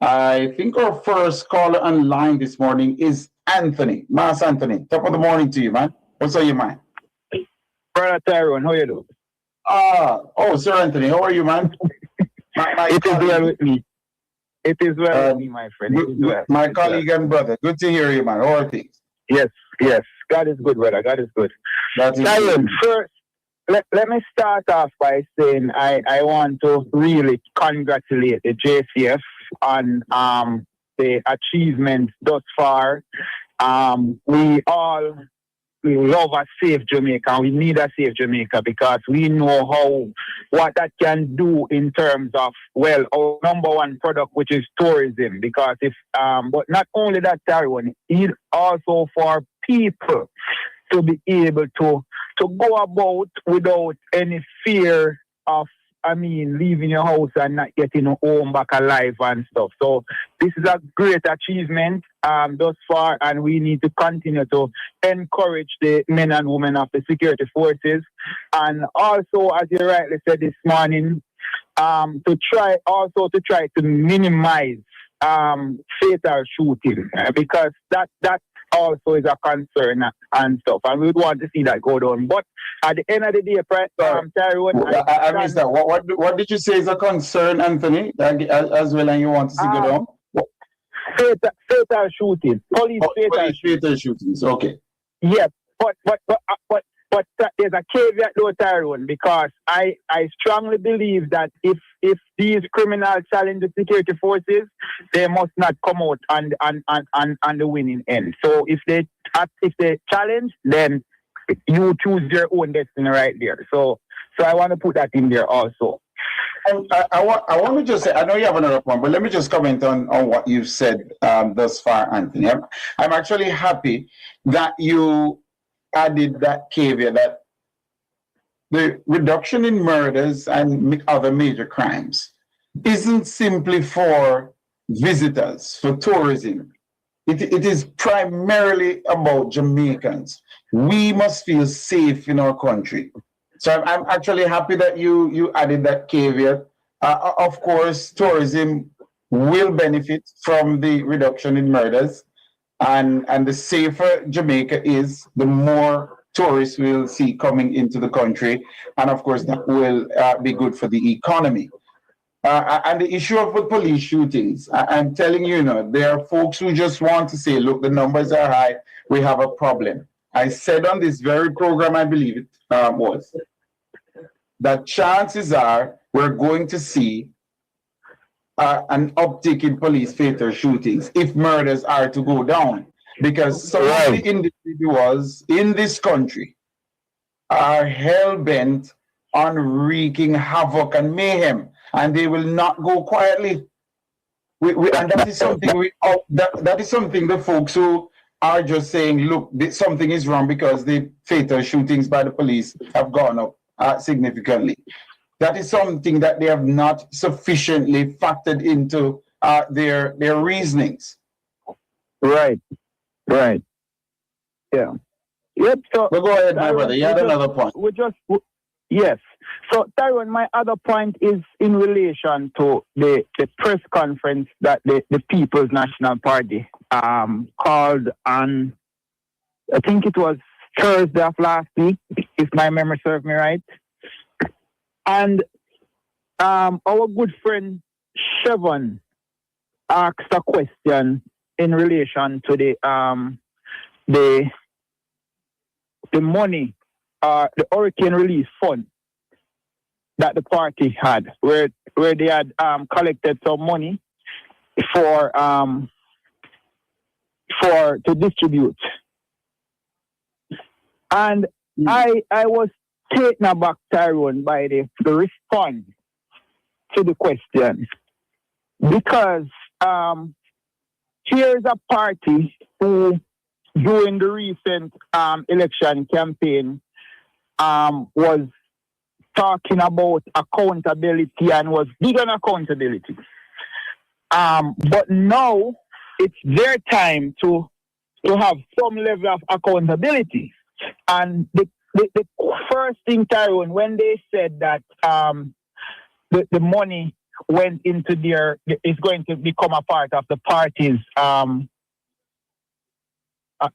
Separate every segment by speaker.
Speaker 1: I think our first caller online this morning is Anthony. Mas Anthony. Top of the morning to you, man. What's on your mind?
Speaker 2: Brother Tyrone, how you doing?
Speaker 1: Sir Anthony, how are you, man?
Speaker 2: It is well with me. It is well with me, my friend. It is well.
Speaker 1: My colleague and brother. Good to hear you, man. How are things?
Speaker 2: Yes. God is good, brother. God is good.
Speaker 1: Tyrone,
Speaker 2: first, let me start off by saying I want to really congratulate the JCF on the achievements thus far. We love a safe Jamaica. We need a safe Jamaica because we know what that can do in terms of, well, our number one product, which is tourism. Because but not only that, Tyrone, it's also for people to be able to go about without any fear of, leaving your house and not getting home back alive and stuff. So this is a great achievement thus far, and we need to continue to encourage the men and women of the security forces. And also, as you rightly said this morning, to try to minimize fatal shooting, because that also is a concern and stuff, and we would want to see that go down. But at the end of the day, Tyrone,
Speaker 1: I missed that. What did you say is a concern, Anthony, as well, and you want to see go down?
Speaker 2: Fatal shooting, police
Speaker 1: fatal shootings. Okay.
Speaker 2: Yes, but there's a caveat though, Tyrone, because I strongly believe that if these criminals challenge the security forces, they must not come out on the winning end. So if they challenge, then you choose your own destiny right there. So I want to put that in there also.
Speaker 1: I want to just say, I know you have another point, but let me just comment on what you've said thus far, Anthony. I'm actually happy that you added that caveat that the reduction in murders and other major crimes isn't simply for visitors, for tourism. It is primarily about Jamaicans. We must feel safe in our country. So I'm actually happy that you added that caveat. Of course, tourism will benefit from the reduction in murders. And the safer Jamaica is, the more tourists we'll see coming into the country. And of course, that will be good for the economy. And the issue of the police shootings, I'm telling you, there are folks who just want to say, look, the numbers are high, we have a problem. I said on this very program, I believe it was, that chances are we're going to see an uptick in police fatal shootings if murders are to go down, because some of the individuals in this country are hell-bent on wreaking havoc and mayhem, and they will not go quietly. And that is something that is something the folks who are just saying, look, something is wrong because the fatal shootings by the police have gone up significantly. That is something that they have not sufficiently factored into their reasonings.
Speaker 2: Right. Yeah. Yep. So
Speaker 1: go ahead, my brother. You had another point.
Speaker 2: Yes. So, Tyrone, my other point is in relation to the press conference that the People's National Party called on, I think it was Thursday of last week, if my memory serves me right. And our good friend Chevon asked a question in relation to the money, the Hurricane Relief Fund that the party had, where they had collected some money to distribute. And I was taken aback, Tyrone, by the response to the question, because here's a party who, during the recent election campaign, was talking about accountability and was big on accountability. But now it's their time to have some level of accountability. And the first thing, Tyrone, when they said that the money went into their, is going to become a part of the party's,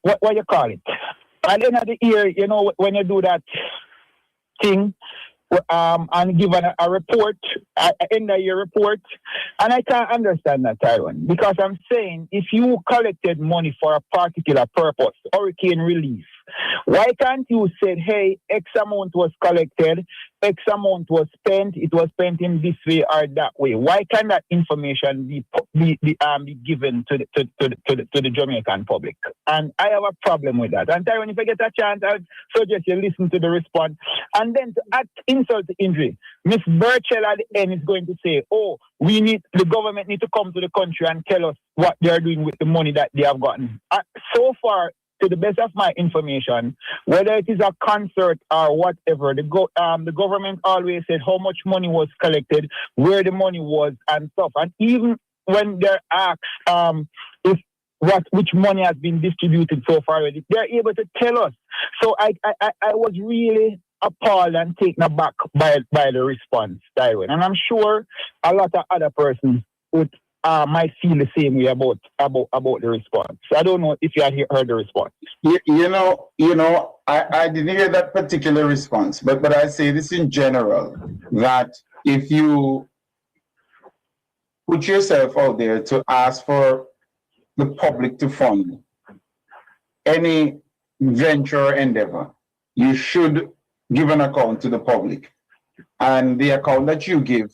Speaker 2: what you call it? At the end of the year, you know, when you do that thing, and give a report, an end of year report, and I can't understand that, Tyrone, because I'm saying if you collected money for a particular purpose, hurricane relief, why can't you say, hey, X amount was collected, X amount was spent, it was spent in this way or that way? Why can't that information be given to the Jamaican public? And I have a problem with that. And Tyrone, if I get a chance, I would suggest you listen to the response. And then to add insult to injury, Miss Burchell at the end is going to say, oh, the government need to come to the country and tell us what they are doing with the money that they have gotten. So far, to the best of my information, whether it is a concert or whatever, the government always said how much money was collected, where the money was, and stuff. And even when they're asked which money has been distributed so far already, they're able to tell us. So I was really appalled and taken aback by the response, Tyrone. And I'm sure a lot of other persons might feel the same way about the response. I don't know if you had heard the response.
Speaker 1: I didn't hear that particular response, but I say this in general, that if you put yourself out there to ask for the public to fund any venture or endeavor, you should give an account to the public. And the account that you give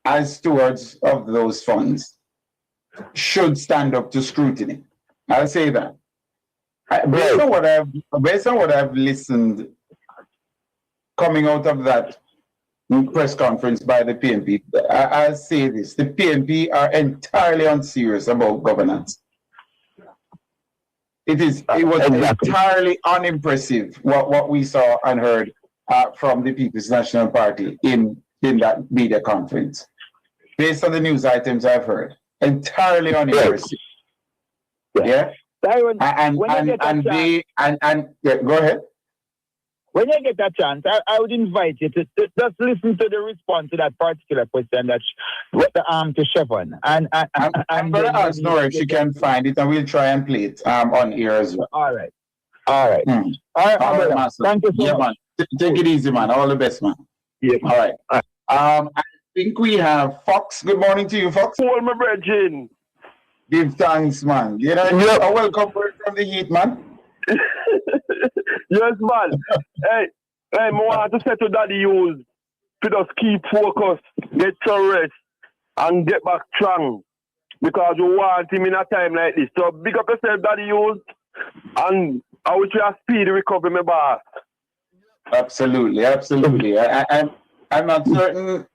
Speaker 1: as stewards of those funds should stand up to scrutiny. I'll say that. Based on what I've listened coming out of that press conference by the PNP, I'll say this: the PNP are entirely unserious about governance. It was entirely unimpressive what we saw and heard from the People's National Party in that media conference. Based on the news items I've heard, entirely unimpressive. Yeah.
Speaker 2: Tyrone,
Speaker 1: go ahead.
Speaker 2: When you get that chance, I would invite you to just listen to the response to that particular question that to Chevron. And
Speaker 1: I'm going to ask Nora if she can find it, and we'll try and play it on here as well.
Speaker 2: All right. All right.
Speaker 1: All right, Master.
Speaker 2: Thank you so
Speaker 1: much. Man. Take it easy, man. All the best, man.
Speaker 2: Yeah.
Speaker 1: All right. I think we have Fox. Good morning to you, Fox.
Speaker 3: Paul, my brethren.
Speaker 1: Give thanks, man. You know, a welcome word from the heat, man.
Speaker 3: Yes, man. hey, I want to say to Daddy Hughes to just keep focused, get some rest, and get back strong. Because we want him in a time like this. So big up yourself, Daddy Hughes, and I wish you a speedy recovery, my boss.
Speaker 1: Absolutely. I'm not certain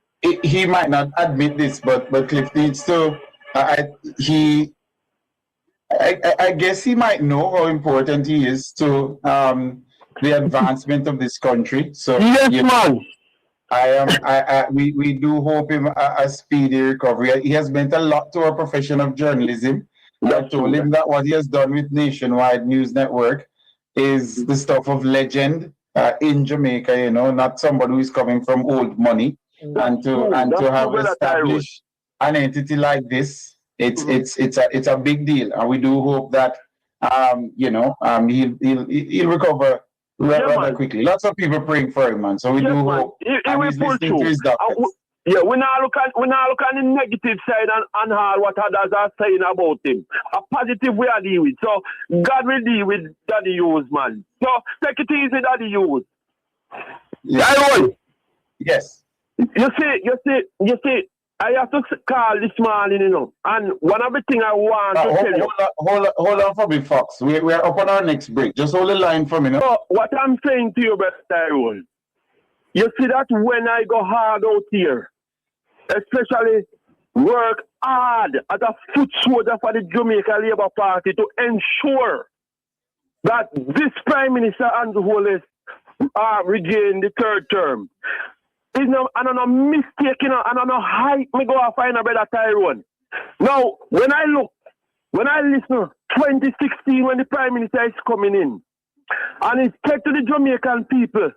Speaker 1: he might not admit this, but Cliff needs to. I guess he might know how important he is to the advancement of this country. So
Speaker 3: yes, man.
Speaker 1: We do hope him a speedy recovery. He has meant a lot to our profession of journalism. I told him that what he has done with Nationwide News Network is the stuff of legend in Jamaica. You know, not somebody who is coming from old money, and to have established an entity like this. It's a big deal, and we do hope that he'll recover rather quickly. Lots of people praying for him, man. So we do hope. He's listening to his doctors.
Speaker 3: We now look at the negative side and what others are saying about him. A positive we are dealing with. So God will deal with Daddy Hughes, man. So take it easy, Daddy Hughes.
Speaker 1: Yes.
Speaker 3: You see. I have to call this morning, you know, and one of the things I want to tell you.
Speaker 1: Hold on for me, Fox. We're up on our next break. Just hold the line for me now.
Speaker 3: So what I'm saying to you, Brother Tyrone, you see that when I go hard out here, especially work hard as a foot soldier for the Jamaica Labour Party to ensure that this Prime Minister Andrew Holness regain the third term. I'm not mistaken, and I'm not hype me go and find a better Tyrone. Now, when I listen, 2016 when the Prime Minister is coming in, and he said to the Jamaican people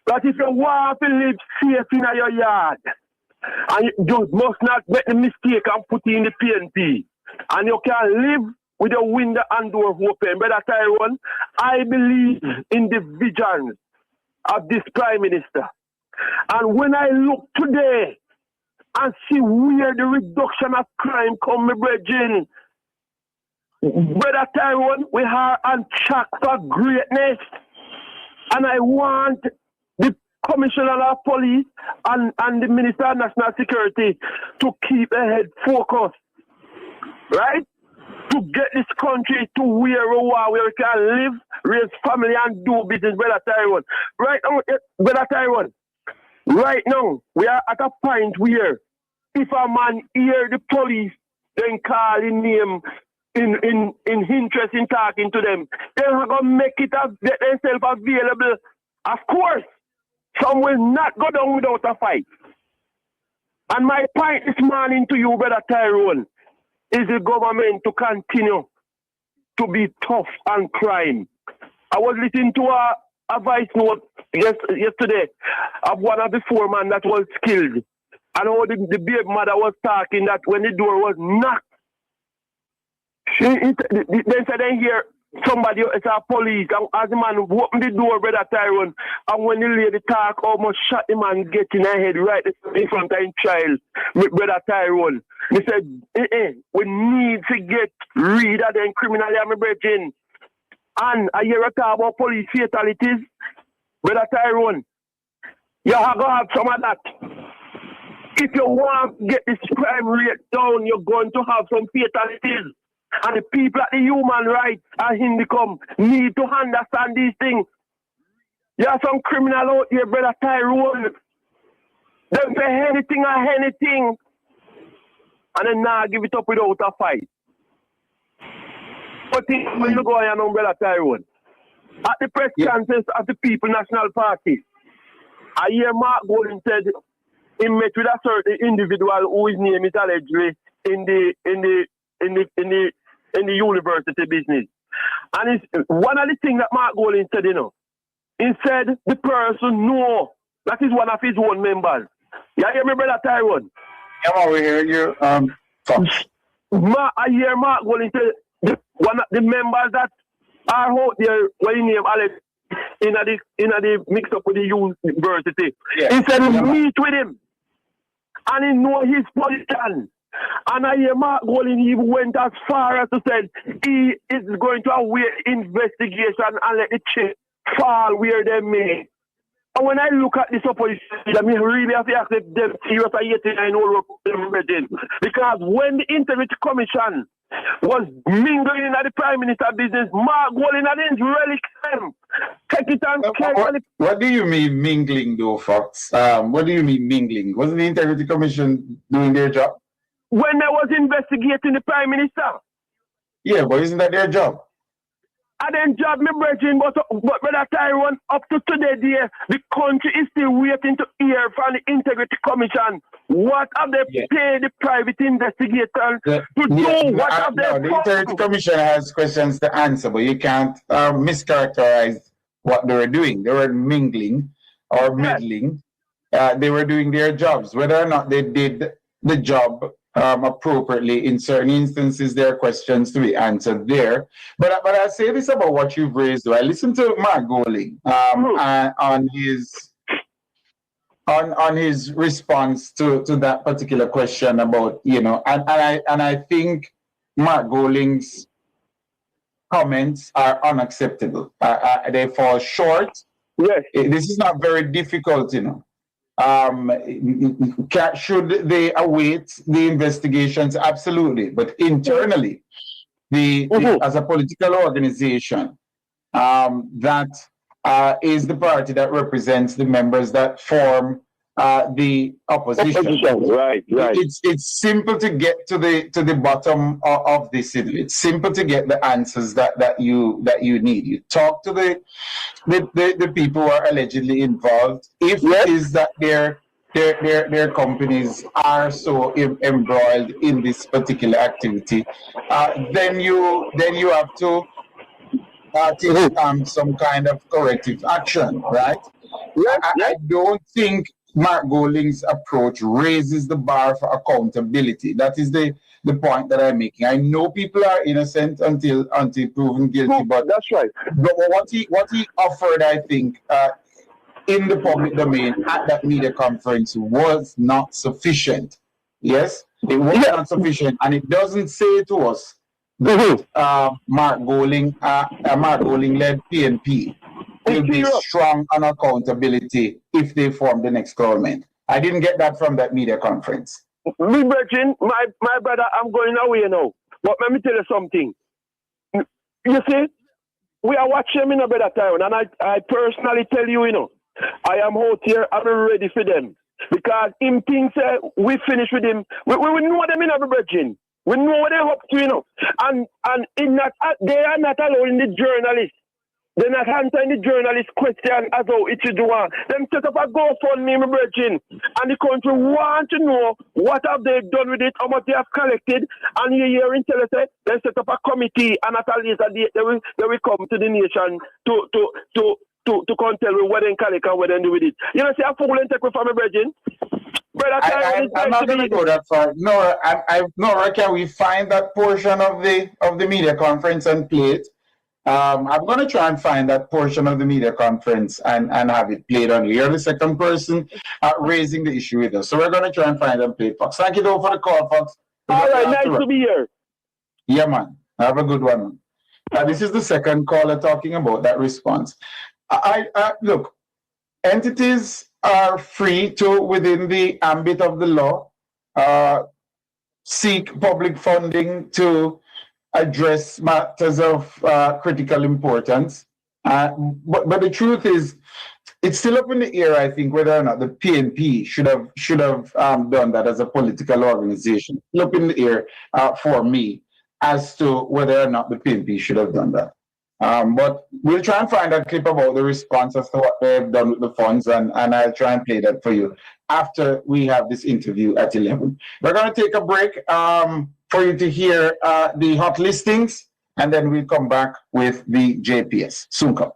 Speaker 3: that if you want to live safe in your yard, And you must not make the mistake and put it in the PNP. And you can live with your window and door open. Brother Tyrone, I believe in the vision of this Prime Minister. And when I look today and see where the reduction of crime come, my brethren, Brother Tyrone, we are on track for greatness. And I want the Commissioner of Police and the Minister of National Security to keep their head focused, right? To get this country to where we are, where we can live, raise family, and do business, Brother Tyrone. Right now, Brother Tyrone, right now, we are at a point where if a man hear the police, then call his name in interest in talking to them, they're going to make it get themselves available. Of course, some will not go down without a fight. And my point this morning to you, Brother Tyrone, is the government to continue to be tough on crime. I was listening to a voice note yesterday of one of the foremen that was killed. And how the baby mother was talking that when the door was knocked, they said they hear somebody, it's a police, and as the man opened the door, Brother Tyrone, and when the lady talk, almost shot the man get in her head right in front of his child, Brother Tyrone. He said, we need to get rid of them criminals, my brethren. And I hear a talk about police fatalities, Brother Tyrone. You have to have some of that. If you want to get this crime rate down, you're going to have some fatalities. And the people at the human rights and Hindicom need to understand these things. You have some criminal out here, Brother Tyrone. They say anything or anything. And then now give it up without a fight. But when you go on, Brother Tyrone, at the press conference of the People National Party, I hear Mark Golden said he met with a certain individual whose name is allegedly in the university business. And it's one of the things that Mark Golden said, he said the person know that is one of his own members. You hear me, Brother Tyrone?
Speaker 1: Yeah, we hear you.
Speaker 3: I hear Mark Golden say one of the members that are out there, what his name Alex, in the mix up with the university. Yeah. He said meet with him. And he know his position. And I hear Mark Golden even went as far as to say he is going to await investigation and let the chips fall where they may. And when I look at this opposition, I mean, really have to ask them serious at 89 because when the Integrity Commission was mingling in the Prime Minister business, Mark Golden didn't really claim. Take it and
Speaker 1: what do you mean mingling, though, Fox? What do you mean mingling? Wasn't the Integrity Commission doing their job?
Speaker 3: When they was investigating the Prime Minister.
Speaker 1: Yeah, but isn't that their job?
Speaker 3: And then job, my brethren, but Brother Tyrone, up to today, the country is still waiting to hear from the Integrity Commission. What have they paid the private investigators to do? What have they
Speaker 1: the Integrity Commission has questions to answer, but you can't mischaracterize what they were doing. They were mingling or middling. They were doing their jobs. Whether or not they did the job appropriately in certain instances, there are questions to be answered there. But I say this about what you've raised. I listened to Mark Golden on his response to that particular question about and I think Mark Golden's comments are unacceptable. They fall short.
Speaker 3: Yes,
Speaker 1: this is not very difficult, should they await the investigations? Absolutely. But internally, as a political organization, that is the party that represents the members that form the opposition.
Speaker 3: Right.
Speaker 1: It's simple to get to the bottom of this. It's simple to get the answers that you need. You talk to the people who are allegedly involved. If it is that their companies are so embroiled in this particular activity, then you have to take some kind of corrective action, right? I don't think Mark Golding's approach raises the bar for accountability. That is the point that I'm making. I know people are innocent until proven guilty, but
Speaker 3: that's right.
Speaker 1: But what he offered, I think, in the public domain at that media conference was not sufficient. Yes, it was not sufficient, and it doesn't say to us that Mark Golding led PNP will be strong on accountability if they form the next government. I didn't get that from that media conference.
Speaker 3: Me, Virgin, my brother, I'm going away now. But let me tell you something. You see, we are watching him in a better time, and I personally tell you, I am out here, I'm ready for them. Because him thinks we finish with him. We know them in our Virgin. We know what they're up to, And in that, they are not allowing the journalists. They're not answering the journalist question as how it should do. Them set up a GoFundMe, my brethren, and the country want to know what have they done with it, how much they have collected, and you hear in Telese, they set up a committee, and at a later date, they will come to the nation to come tell me what they collect and what they do with it. You know, see, I'm fool and take with my brethren.
Speaker 1: I'm not going to go that far. No, Nora, can we find that portion of the media conference and play it? I'm going to try and find that portion of the media conference and have it played on here. You're the second person raising the issue with us. So we're going to try and find and play it, Fox. Thank you, though, for the call, Fox.
Speaker 3: All right, nice to be here.
Speaker 1: Yeah, man. Have a good one. This is the second caller talking about that response. Look, entities are free to, within the ambit of the law, seek public funding to address matters of critical importance. But the truth is, it's still up in the air, I think, whether or not the PNP should have done that as a political organization. Still up in the air for me as to whether or not the PNP should have done that. But we'll try and find a clip about the response as to what they've done with the funds, and I'll try and play that for you after we have this interview at 11. We're going to take a break for you to hear the hot listings, and then we'll come back with the JPS. Soon come.